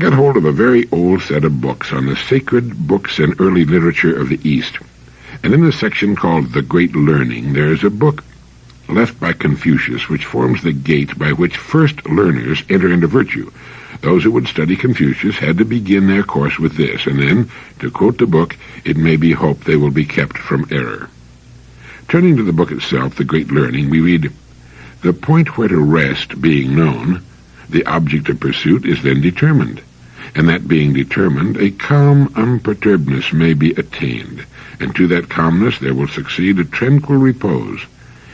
got hold of a very old set of books on the sacred books and early literature of the East, and in the section called The Great Learning, there is a book left by Confucius which forms the gate by which first learners enter into virtue. Those who would study Confucius had to begin their course with this, and then, to quote the book, it may be hoped they will be kept from error. Turning to the book itself, The Great Learning, we read, "The point where to rest being known, the object of pursuit is then determined, and that being determined, a calm unperturbedness may be attained, and to that calmness there will succeed a tranquil repose.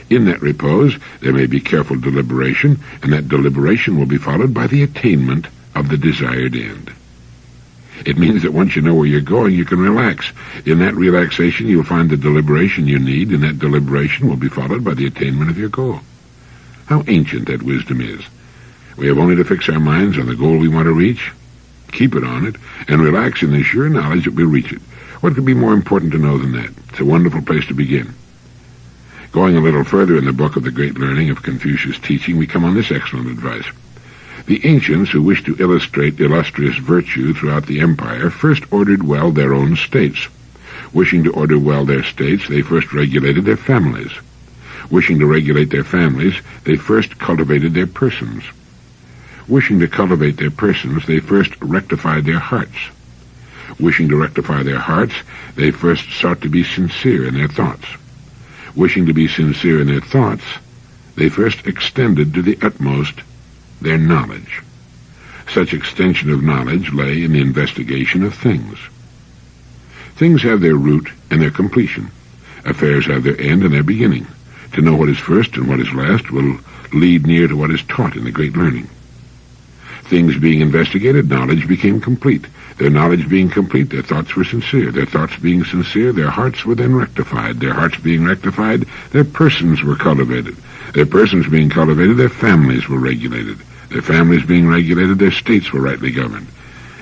In that repose there may be careful deliberation, and that deliberation will be followed by the attainment of the desired end." It means that once you know where you're going, you can relax. In that relaxation, you'll find the deliberation you need, and that deliberation will be followed by the attainment of your goal. How ancient that wisdom is. We have only to fix our minds on the goal we want to reach, keep it on it, and relax in the sure knowledge that we'll reach it. What could be more important to know than that? It's a wonderful place to begin. Going a little further in the book of The Great Learning of Confucius' teaching, we come on this excellent advice. The ancients who wished to illustrate illustrious virtue throughout the empire first ordered well their own states. Wishing to order well their states, they first regulated their families. Wishing to regulate their families, they first cultivated their persons. Wishing to cultivate their persons, they first rectified their hearts. Wishing to rectify their hearts, they first sought to be sincere in their thoughts. Wishing to be sincere in their thoughts, they first extended to the utmost their knowledge. Such extension of knowledge lay in the investigation of things. Things have their root and their completion. Affairs have their end and their beginning. To know what is first and what is last will lead near to what is taught in the Great Learning. Things being investigated, knowledge became complete. Their knowledge being complete, their thoughts were sincere. Their thoughts being sincere, their hearts were then rectified. Their hearts being rectified, their persons were cultivated. Their persons being cultivated, their families were regulated. Their families being regulated, their states were rightly governed.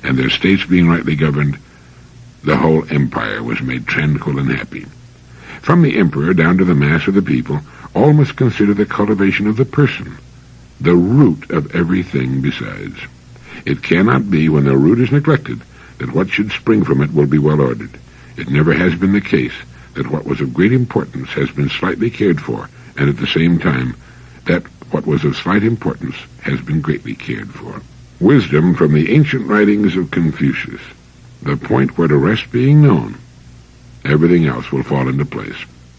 And their states being rightly governed, the whole empire was made tranquil and happy. From the emperor down to the mass of the people, all must consider the cultivation of the person, the root of everything besides. It cannot be, when the root is neglected, that what should spring from it will be well ordered. It never has been the case that what was of great importance has been slightly cared for, and at the same time that what was of slight importance has been greatly cared for. Wisdom from the ancient writings of Confucius. The point where to rest being known, everything else will fall into place.